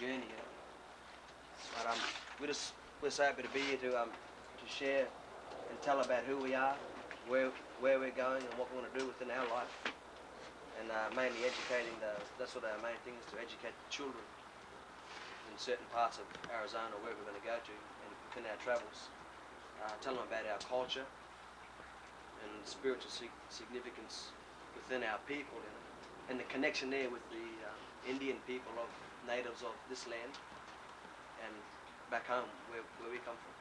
journey. But we're so happy to be here to share and tell about who we are, where we're going, and what we want to do within our life, and mainly educating. That's what our main thing is, to educate the children in certain parts of Arizona, where we're going to go to, and within our travels. Tell them about our culture and spiritual significance within our people, and the connection there with the Indian people of natives of this land and back home where we come from.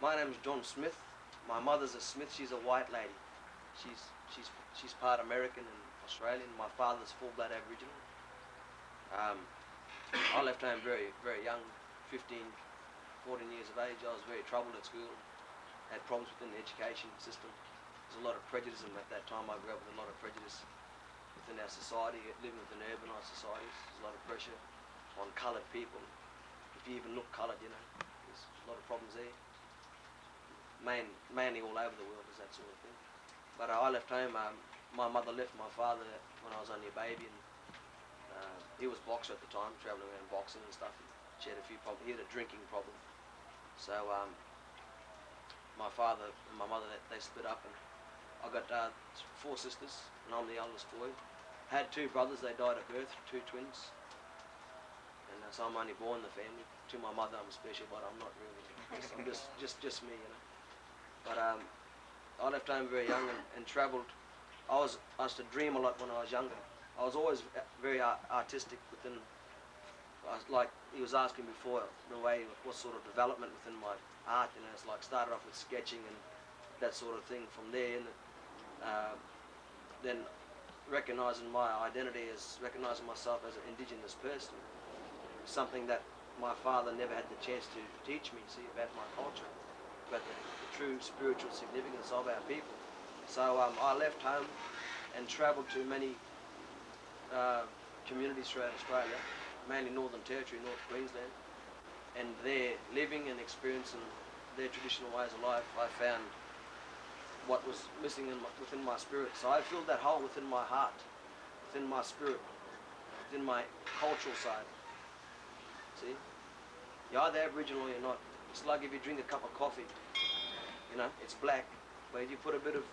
My name is John Smith. My mother's a Smith. She's a white lady. She's part American and Australian. My father's full-blood Aboriginal. I left home very, very young, 15, 14 years of age. I was very troubled at school. Had problems within the education system. There's a lot of prejudice at that time. I grew up with a lot of prejudice within our society, living within urbanised societies. There's a lot of pressure on coloured people. If you even look coloured, there's a lot of problems there. Mainly all over the world is that sort of thing. But I left home. My mother left my father when I was only a baby, and he was a boxer at the time, travelling around boxing and stuff. She had a few problems. He had a drinking problem. So my father and my mother, they split up, and I got 4 sisters, and I'm the eldest boy. Had 2 brothers. They died at birth, 2 twins. And so I'm only born in the family. To my mother, I'm special, but I'm not really. I'm just me, But I left home very young and travelled. I used to dream a lot when I was younger. I was always very artistic within. Like he was asking before, in a way, what sort of development within my art. It's like started off with sketching and that sort of thing. From there, and then recognising my identity as recognising myself as an Indigenous person. Something that my father never had the chance to teach me, about my culture, about the true spiritual significance of our people. So I left home and travelled to many communities throughout Australia, mainly Northern Territory, North Queensland, and there, living and experiencing their traditional ways of life, I found what was missing within my spirit. So I filled that hole within my heart, within my spirit, within my cultural side. See? You're either Aboriginal or you're not. It's like if you drink a cup of coffee, it's black, but if you put a bit of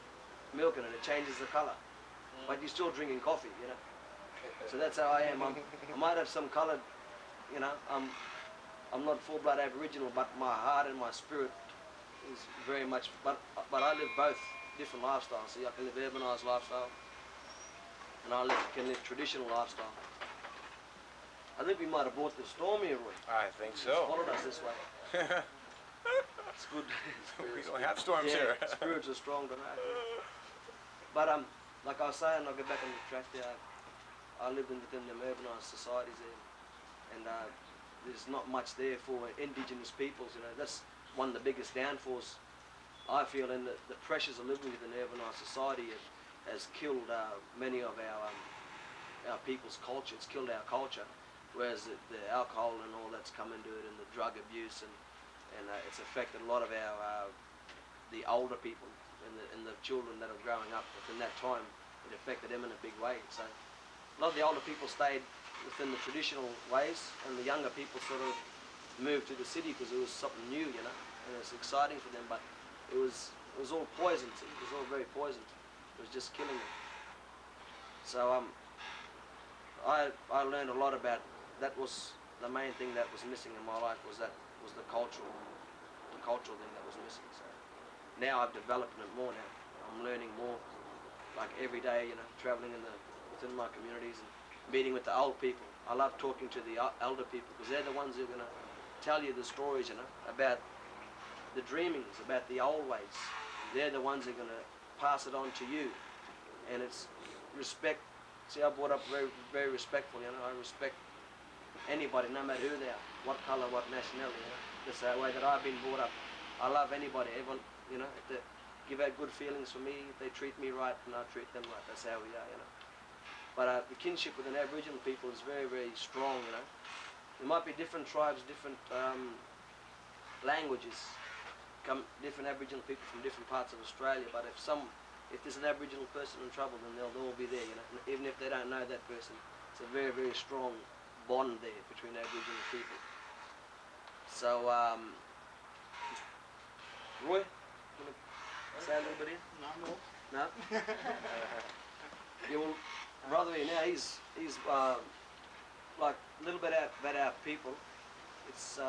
milk in it, it changes the colour. But you're still drinking coffee, So that's how I am. I might have some coloured, I'm not full-blood Aboriginal, but my heart and my spirit is very much, but I live both different lifestyles. See, I can live urbanised lifestyle, and I can live traditional lifestyle. I think we might have brought the storm here, Roy. I think so. It's followed us this way. It's good. We don't have storms here. Spirits are strong tonight. But like I was saying, I'll get back on the track there. I lived within the urbanised societies there, and there's not much there for Indigenous peoples. That's one of the biggest downfalls I feel, and the pressures of living within urbanised society has killed many of our people's culture. It's killed our culture. Whereas the alcohol and all that's come into it, and the drug abuse, and it's affected a lot of the older people and the children that are growing up within that time. It affected them in a big way. So a lot of the older people stayed within the traditional ways, and the younger people sort of moved to the city because it was something new, and it was exciting for them. But it was all poison. It was all very poisoned. It was just killing them. So I learned a lot about. That was the main thing that was missing in my life, was the cultural thing that was missing. So now I've developed it more now. I'm learning more, like every day, traveling within my communities and meeting with the old people. I love talking to the elder people because they're the ones who are going to tell you the stories, about the dreamings, about the old ways. They're the ones who are going to pass it on to you, and it's respect. See, I brought up very, very respectful. I respect anybody, no matter who they are, what colour, what nationality. That's the way that I've been brought up. I love anybody, everyone. If they give out good feelings for me, if they treat me right, and I treat them right. That's how we are. But the kinship with an Aboriginal people is very, very strong. There might be different tribes, different languages, different Aboriginal people from different parts of Australia. But if there's an Aboriginal person in trouble, then they'll all be there. Even if they don't know that person, It's a very, very strong bond there between Aboriginal people. So, Roy, you want to say a little bit here? No? Yeah, well, brother here now, he's like a little bit about our people. It's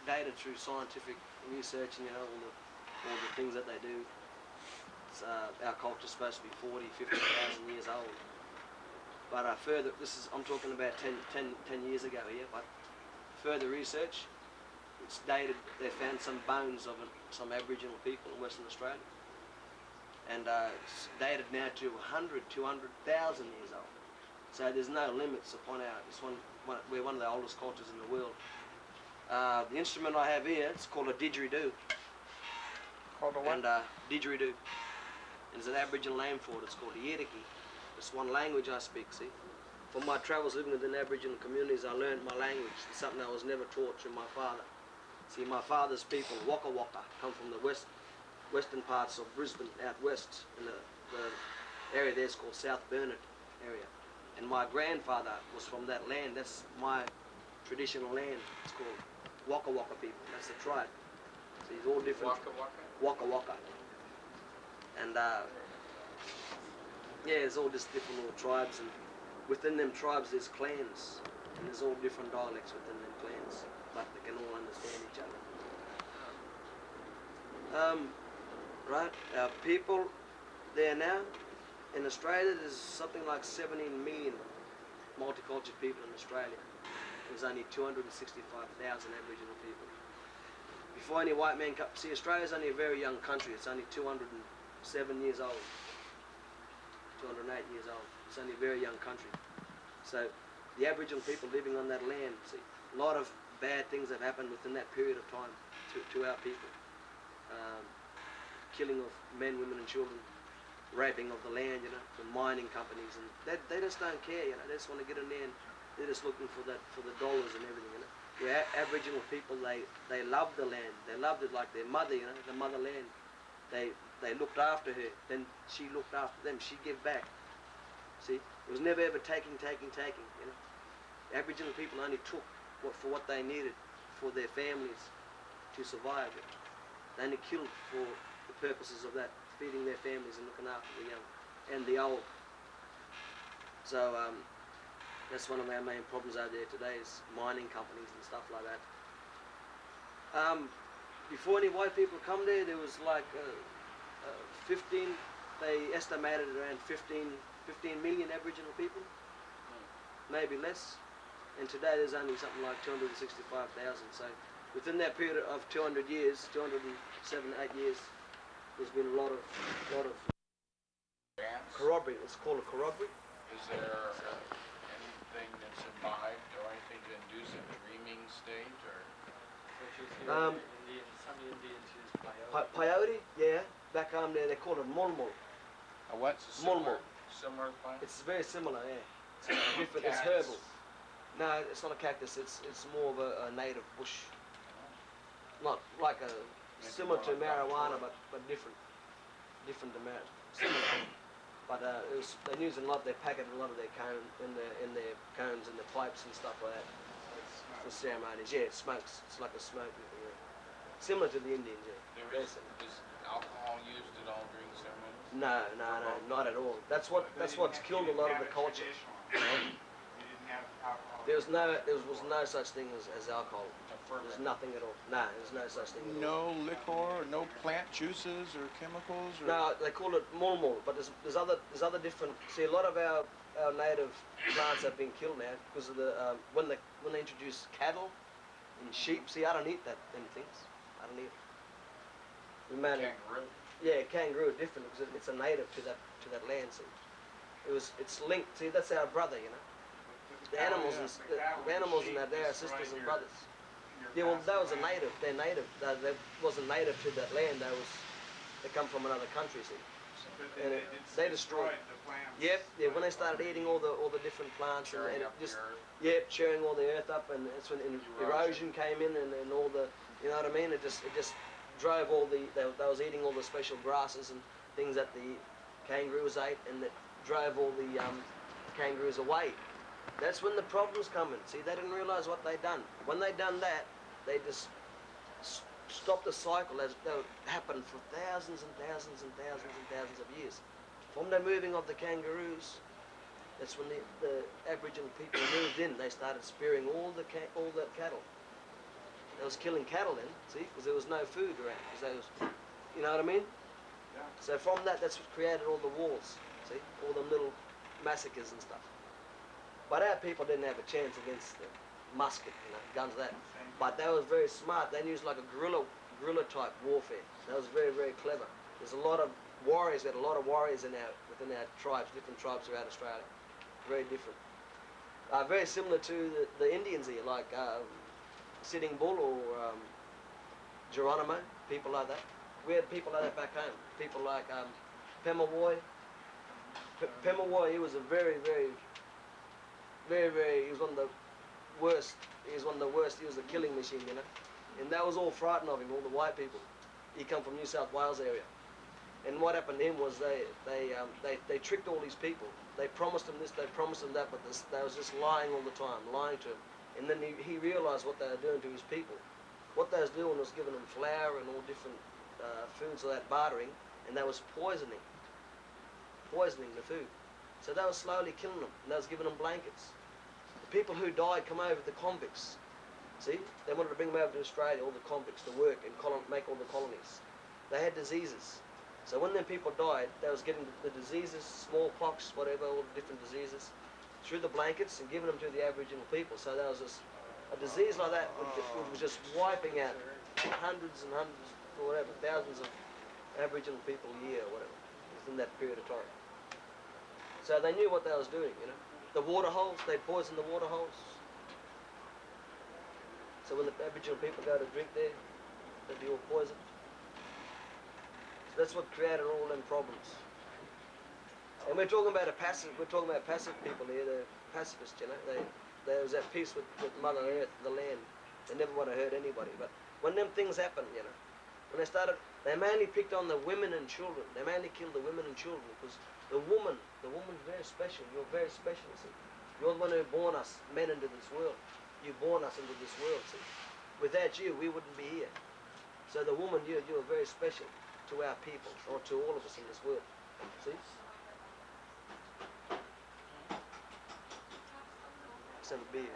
dated through scientific research and, all the things that they do. It's, our culture's supposed to be 40, 50,000 years old. But I'm talking about 10 years ago here, but further research, it's dated, they found some bones of some Aboriginal people in Western Australia. And it's dated now to 100, 200,000 years old. So there's no limits upon we're one of the oldest cultures in the world. The instrument I have here, it's called a didgeridoo. Called a what? And didgeridoo. There's an Aboriginal name for it, it's called Yidaki. It's one language I speak, see. From my travels living within Aboriginal communities, I learned my language. It's something I was never taught through my father. See, my father's people, Waka Waka, come from the western parts of Brisbane, out west, in the area there's called South Burnett area. And my grandfather was from that land. That's my traditional land. It's called Waka Waka people. That's the tribe. See, it's all different. Waka Waka? Waka Waka. And yeah, it's all just different little tribes, and within them tribes there's clans, and there's all different dialects within them clans, but they can all understand each other. Right, our people there now, in Australia there's something like 17 million multicultural people in Australia. There's only 265,000 Aboriginal people. Before any white man see, Australia's only a very young country. It's only 207 years old. 208 years old. It's only a very young country. So the Aboriginal people living on that land, see, a lot of bad things have happened within that period of time to our people. Killing of men, women and children, raping of the land, the mining companies, and they just don't care, they just want to get in there and they're just looking for the dollars and everything, Where Aboriginal people, they loved the land, they loved it like their mother, the motherland. They looked after her, then she looked after them, she gave back. See, it was never ever taking. Aboriginal people only took for what they needed for their families to survive. They only killed for the purposes of that, feeding their families and looking after the young and the old. So that's one of our main problems out there today, is mining companies and stuff like that. Before any white people come there was like 15, they estimated around 15 million Aboriginal people, maybe less. And today there's only something like 265,000. So within that period of 200 years, 207, 8 years, there's been a lot of corroboree. It's called a corroboree. Is there anything that's imbibed or anything to induce a dreaming state, or? Some Indians use peyote. Peyote, yeah. Back home there, they call it mulmul. A what? Mulmul. Similar plant? It's very similar, yeah. It's different. It's herbal. No, it's not a cactus. It's more of a native bush. Not like similar to marijuana, but different. Different to marijuana. Similar. But they're using a lot. They packet a lot of their cone in their cones and their pipes and stuff like that for ceremonies. Yeah, it smokes. It's like a smoke. Yeah. Similar to the Indians. Yeah. Is alcohol used at all during the ceremony? No, not at all. That's what's killed a lot of the culture. You didn't have alcohol. There was no such thing as alcohol. There's nothing at all. No, there's no such thing at all. No liquor, no plant juices or chemicals? Or? No, they call it mulmul, but there's other different. See, a lot of our native plants have been killed now because of the when they introduce cattle and sheep. See, I don't eat them things. I don't eat it. Kangaroo? Yeah, kangaroo different because it's a native to that land. See, it's linked. See, that's our brother, The animals and that, they're our sisters and brothers. Yeah, well, that was a native. They're native. They wasn't native to that land. They come from another country, see. But they destroyed the plants. Yeah. When they started eating all the different plants and it just churning all the earth up, and that's when erosion came in and all the, you know what I mean? It just drove all they was eating all the special grasses and things that the kangaroos ate, and it drove all the kangaroos away. That's when the problems come in. See, they didn't realise what they done. When they done that, they just stopped the cycle as that happened for thousands and thousands and thousands and thousands of years. From the moving of the kangaroos, that's when the Aboriginal people moved in. They started spearing all the cattle. They was killing cattle then, see, because there was no food around. You know what I mean? Yeah. So from that's what created all the wars. See, all them little massacres and stuff. But our people didn't have a chance against the musket, guns like that. But they was very smart. They used like a guerrilla type warfare. That was very, very clever. There's a lot of warriors. We had a lot of warriors within our tribes, different tribes throughout Australia. Very different. Very similar to the Indians here, like Sitting Bull or Geronimo, people like that. We had people like that back home. People like Pemulwuy. Pemulwuy, he was a very, very, he was one of the worst. He was one of the worst. He was a killing machine, And that was all frightened of him, all the white people. He come from New South Wales area. And what happened to him was they tricked all these people. They promised him this, they promised him that, but they was just lying all the time, lying to him. And then he realised what they were doing to his people. What they was doing was giving them flour and all different foods like that, bartering, and they was poisoning the food. So they was slowly killing them, and they was giving them blankets. The people who died come over, the convicts. See, they wanted to bring them over to Australia, all the convicts, to work and make all the colonies. They had diseases. So when them people died, they was getting the diseases, smallpox, whatever, all the different diseases, through the blankets and giving them to the Aboriginal people. So there was just a disease like that was just wiping out hundreds and hundreds, or whatever, thousands of Aboriginal people a year or whatever, within that period of time. So they knew what they was doing, The water holes, they poisoned the water holes. So when the Aboriginal people go to drink there, they'd be all poisoned. So that's what created all them problems. And we're talking about passive people here, they're pacifists, They was at peace with Mother Earth, the land. They never want to hurt anybody. But when them things happened, when they mainly picked on the women and children. They mainly killed the women and children because the woman's very special. You're very special, see. You're the one who born us men into this world. You born us into this world, see. Without you, we wouldn't be here. So the woman, you're very special to our people, or to all of us in this world. See? Let's have a beer.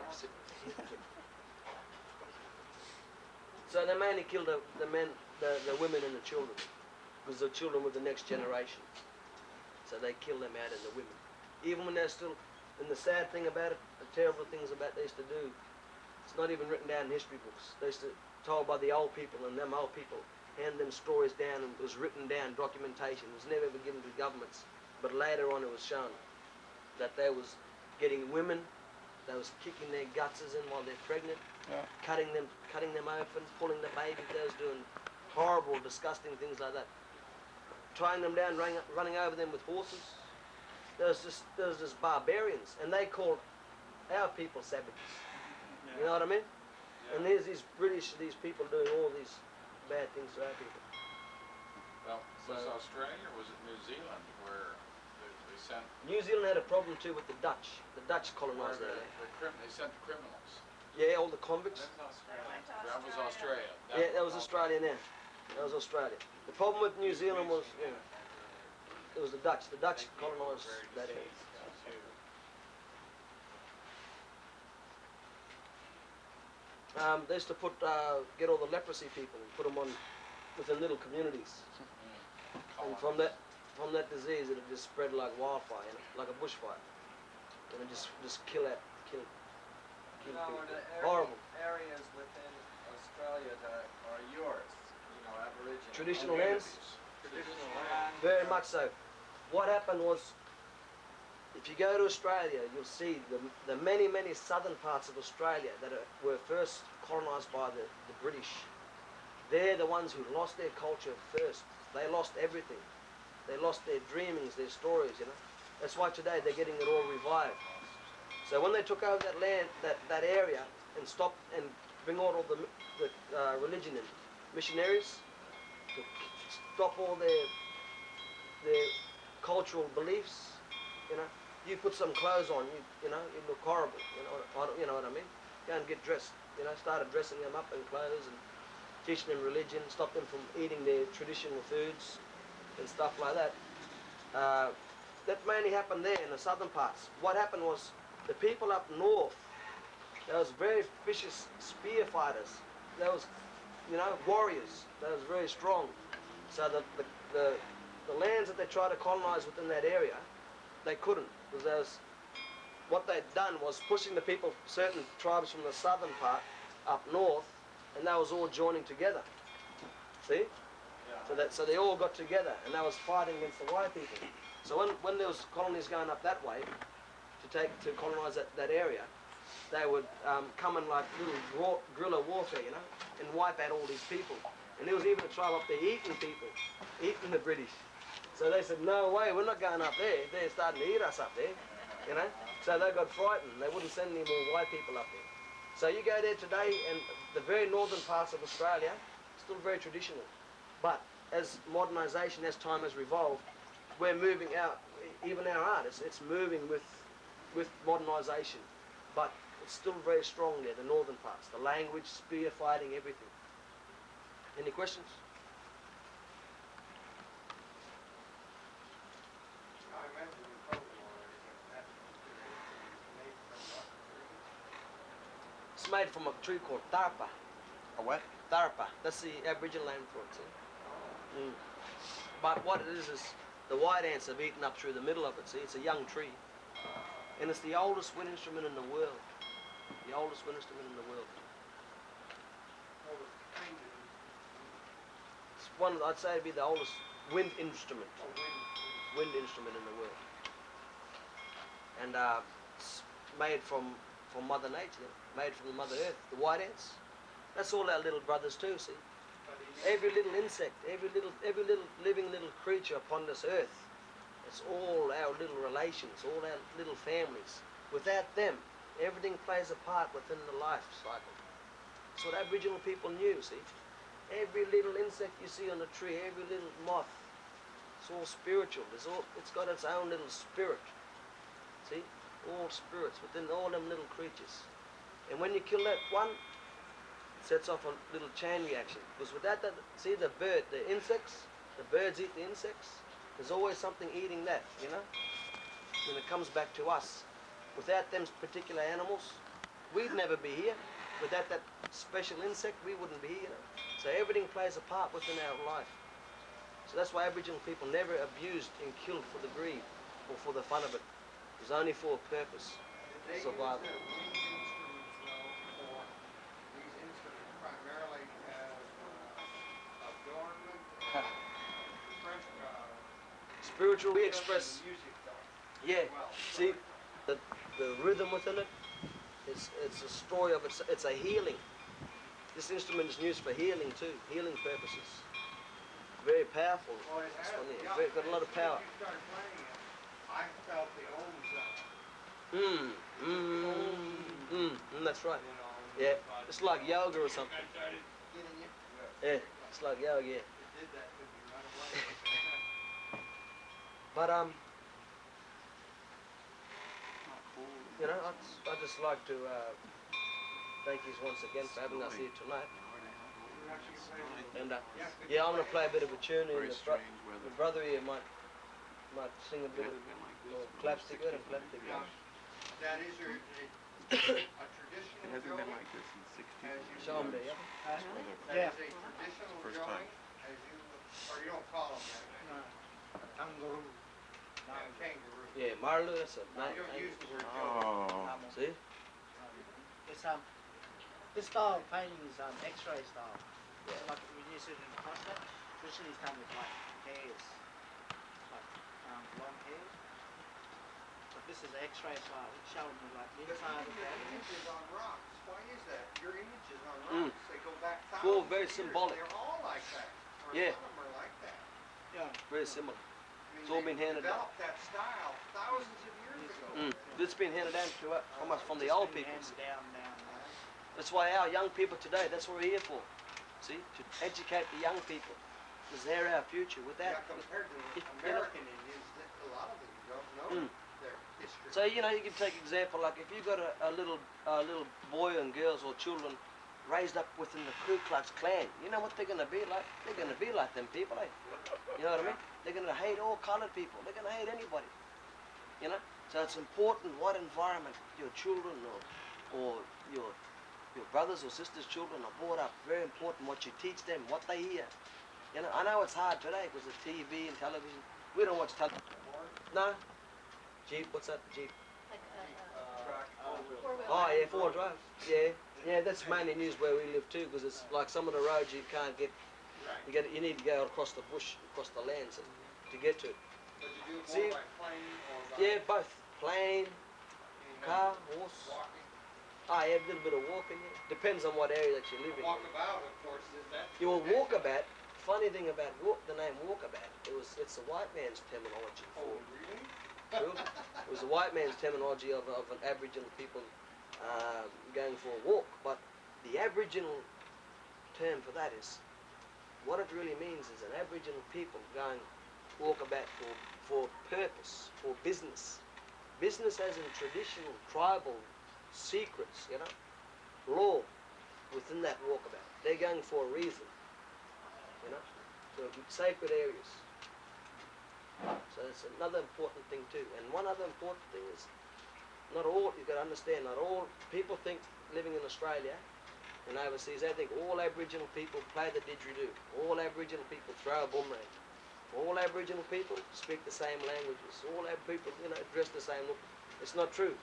So they mainly killed the men, the women and the children, because the children were the next generation. So they killed them out of the women. Even when they're still, and the sad thing about it, the terrible things about they used to do, it's not even written down in history books. They used to told by the old people, and them old people hand them stories down, and it was written down, documentation. It was never ever given to governments. But later on it was shown that they was getting women, they was kicking their gutses in while they're pregnant, cutting them open, pulling the baby. They was doing horrible, disgusting things like that. Tying them down, running over them with horses. There was just barbarians, and they called our people savages. You know what I mean? And there's these people doing all these bad things to our people. Well, was it Australia or was it New Zealand where they sent... New Zealand had a problem too with the Dutch. The Dutch colonised there. They sent the criminals. Yeah, all the convicts. That was Australia. That was Australia now. That was Australia. The problem with New Zealand was, it was the Dutch. The Dutch colonised that area. They used to get all the leprosy people and put them on within little communities. And from that disease, it just spread like wildfire, like a bushfire. And it just kill people. Horrible. Areas within Australia that are yours, Aboriginal. Traditional lands? Traditional lands. Very much so. What happened was, if you go to Australia, you'll see the many, many southern parts of Australia that were first colonised by the British. They're the ones who lost their culture first. They lost everything. They lost their dreamings, their stories, That's why today they're getting it all revived. So when they took over that land, that area, and stopped and bring all the religion in, missionaries, to stop all their cultural beliefs, you put some clothes on, you know, you look horrible. You know what I mean? Go and get dressed. You know, started dressing them up in clothes and teaching them religion, stop them from eating their traditional foods and stuff like that. That mainly happened there in the southern parts. What happened was the people up north, they was very vicious spear fighters. They was, you know, warriors. They was very strong. So the lands that they tried to colonize within that area, they couldn't, because there was, what they'd done was pushing the people, certain tribes from the southern part up north, and they was all joining together. See? So they all got together, and they was fighting against the white people. So when there was colonies going up that way to colonize that area, they would come in like little guerrilla warfare, you know, and wipe out all these people. And there was even a tribe up there eating people, eating the British. So they said, no way, we're not going up there. They're starting to eat us up there, you know. So they got frightened. They wouldn't send any more white people up there. So you go there today, and the very northern parts of Australia, still very traditional. But as modernisation, as time has revolved, we're moving out, even our art, it's moving with modernisation. But it's still very strong there, the northern parts, the language, spear fighting, everything. Any questions? I imagine you told them already, but that's made from what? It's made from a tree called tarpa. A what? Tarpa. That's the Aboriginal name for it, see? But what it is the white ants have eaten up through the middle of it, see? It's a young tree. And it's the oldest wind instrument in the world. The oldest wind instrument in the world. Well, it's kind of It's one, I'd say it'd be the oldest wind instrument. a wind. Wind instrument in the world. And it's made from Mother Nature, made from the Mother Earth, the white ants. That's all our little brothers too, see? Every little insect, every little living little creature upon this earth, it's all our little relations, all our little families. Without them, everything plays a part within the life cycle. That's what Aboriginal people knew, see? Every little insect you see on the tree, every little moth, it's all spiritual. It's got its own little spirit. See? All spirits within all them little creatures. And when you kill that one, it sets off a little chain reaction. Because without that, see the bird, the insects, the birds eat the insects. There's always something eating that, you know? When it comes back to us. Without them particular animals, we'd never be here. Without that special insect, we wouldn't be here. So everything plays a part within our life. So that's why Aboriginal people never abused and killed for the greed or for the fun of it. It was only for a purpose. They Survival. use their wind instruments, though, for these instruments primarily as adornment, French, Spiritual, we express, music, though. yeah, Well, see, the rhythm within it, it's a story of, it's a healing. This instrument is used for healing too, healing purposes. Very powerful. Well, it This has, one here, yeah, very, got a lot of as power. you started playing it, I felt the ohm sound, That's right. you know. Yeah, it's like yoga or something. Getting it? Yeah, it's like yoga, yeah. It did that to me right away. But you know, I'd just like to thank you once again for having us here tonight. And yeah, I'm gonna play a bit of a tune, and the brother here might sing a bit of clapstick and clapstick. Now, that is a traditional drawing, this in 60 as you. Show 'em there, yeah. That is a traditional First drawing, time. as you, or you don't call them that. Kangaroo. Yeah, kangaroo. Yeah, Marlu, that's a You nice. don't use the word drawing. Oh. See? It's this style of painting is X-ray style. Yeah. So like we use it in the concept. Traditionally it's done with like hairs, like long hairs. But this is X-ray style. It's showing you like the But inside of even the your animal. images on rocks, why is that? Your images on Mm. rocks, they go back It's all thousands very of years. symbolic. They're all like that. Or Yeah. some of them are like that. Yeah. Very similar. I mean, It's all they been handed down. developed that style thousands of years ago. This has been handed down to almost from the Just old been people. handed down. That's why our young people today, that's what we're here for. See? To educate the young people. Because they're our future. With Yeah, that, compared to if- you know- American Indians, a lot of them you don't know. their history. So you can take example like if you got a little boy and girls or children raised up within the Ku Klux Klan, you know what they're gonna be like? They're gonna be like them people, eh? You know what I mean? They're gonna hate all colored people. They're gonna hate anybody. You know? So it's important what environment your children or your brothers or sisters' children are brought up. Very important what you teach them, what they hear. You know, I know it's hard today because of TV and television. We don't watch television. No. Jeep, what's that? Jeep. Like Truck, four-wheel Oh drive. yeah, four drive. Yeah, that's mainly news where we live too, because it's like some of the roads you can't get. Right. You need to go across the bush, across the lands to get to it. But you do it See? more by plane or by Yeah, both plane, even car, horse. walking? Yeah, a little bit of walking. Yeah. Depends on what area that you live in. Walkabout, of course, is that. You will walkabout. Funny thing about the name walkabout, it's a white man's terminology Oh, for. really? True. It was a white man's terminology of an Aboriginal people going for a walk, but the Aboriginal term for that is, what it really means is an Aboriginal people going walkabout for purpose, for business. Business as in traditional, tribal, secrets, law within that walkabout. They're going for a reason, so sacred areas. So that's another important thing too. And one other important thing is, you've got to understand, not all people think living in Australia and overseas, they think all Aboriginal people play the didgeridoo. All Aboriginal people throw a boomerang. All Aboriginal people speak the same languages. All people, dress the same look. It's not true.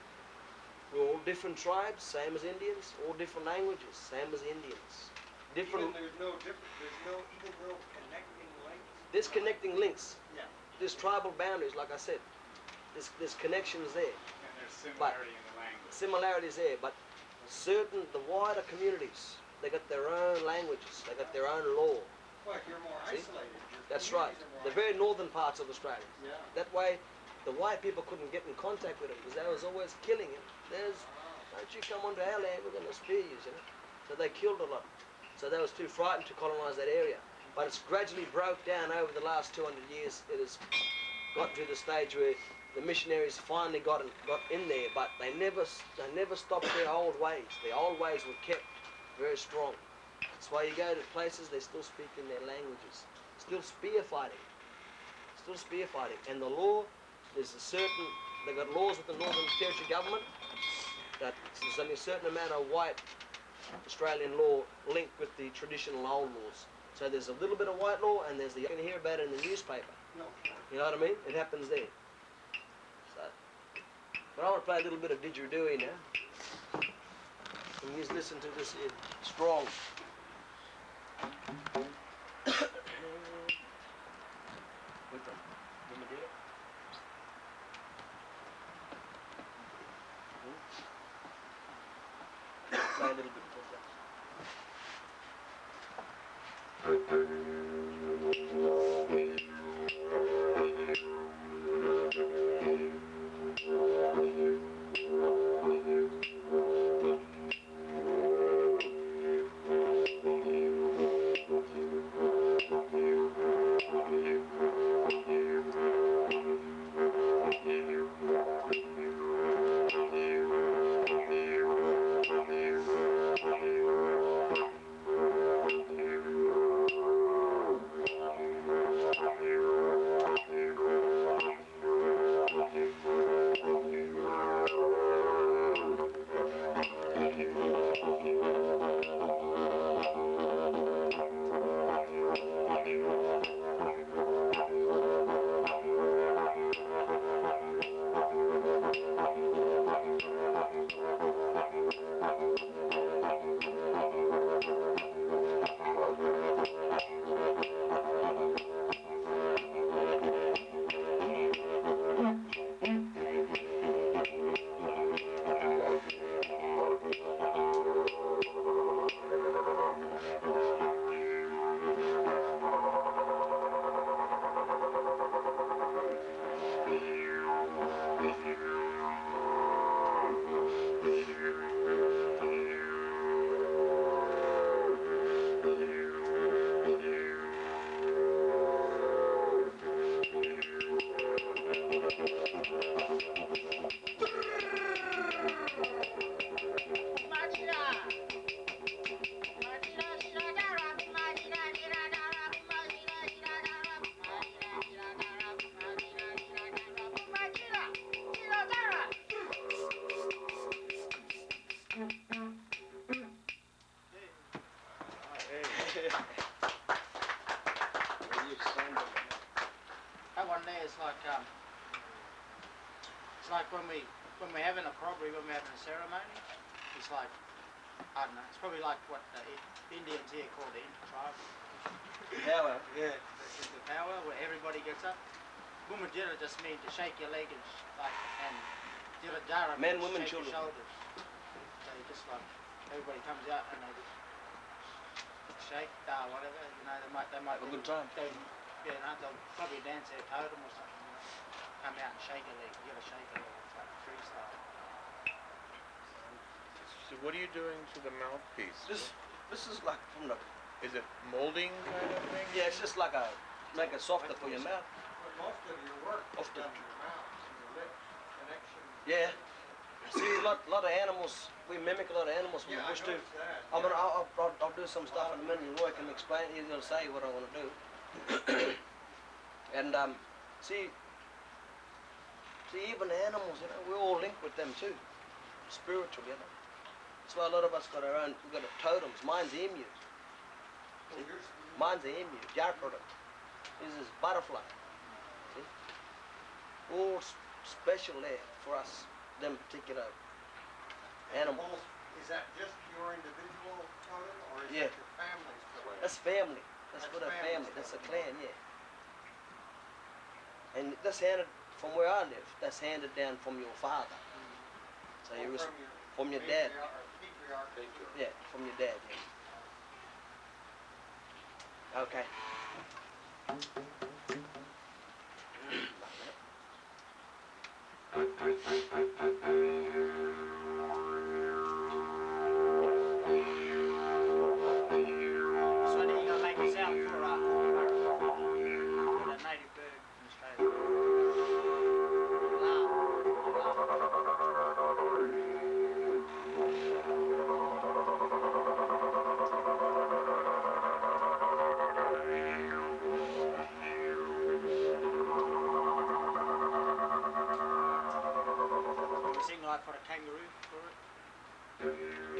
We're all different tribes, same as Indians. All different languages, same as Indians. Different. There's no connecting links. Disconnecting links. Yeah. There's tribal boundaries, like I said. There's connections there. And there's similarity in the language. Similarities there, but the wider communities, they got their own languages, they got their own law. But you're more See? isolated. Your That's right. communities are more The very northern parts of Australia. Yeah. That way, the white people couldn't get in contact with them because they was always killing him. Don't you come onto our land, we're going to spear you, So they killed a lot. So they was too frightened to colonise that area. But it's gradually broke down over the last 200 years. It has got to the stage where the missionaries finally got in there, but they never stopped their old ways. Their old ways were kept very strong. That's why you go to places, they still speak in their languages. Still spear fighting. And the law, they've got laws with the Northern Territory government that there's only a certain amount of white Australian law linked with the traditional old laws. So there's a little bit of white law and you can hear about it in the newspaper. No. You know what I mean? It happens there. So, but I want to play a little bit of didgeridoo now. And just listen to this here. Strong. With them. Let me do it. Play a little bit of that. it's like when we're having a corroboree, when we're having a ceremony, it's like, I don't know, it's probably like what the Indians here call the intertribe. Power, yeah. It's the power where everybody gets up. Bumajira just means to shake your leg and and Jiradara Men, means women, shake children. your shoulders. So you just like everybody comes out and they just shake, whatever. You know, they might Have a good time. Yeah, no, they'll probably dance their totem or something. You know. Come out and shake a leg. You gotta shake a leg. It's like freestyle. So what are you doing to the mouthpiece? This is like from the, Is it molding kind of thing? yeah, it's just like make it softer for your mouth. But most of your work is Often. done in your mouth, and your lips, connection. Yeah. See, a lot of animals, we mimic a lot of animals from Yeah, the I bush too. noticed that. I'm gonna, I'll do some stuff in a minute and Roy can explain, he's gonna say what I wanna do. And, see, even the animals, you know, we're all linked with them too. Spiritual, you know. That's why a lot of us got our own, we've got totems. Mine's emu. Oh, See? yours- Mine's an emu, Jarpura. This is butterfly. See? All special there for us, them particular And animals. Is that just your individual totem, or is Yeah. that your family's totem? That's family. That's for the That's family. family That's a stuff. clan, yeah. And that's handed from where I live. That's handed down from your father. So you from your dad. Patriarch. Yeah, from your dad. Yeah. Okay. So then you gotta make a sound for the native bird in Australia. You sing like for a kangaroo for it?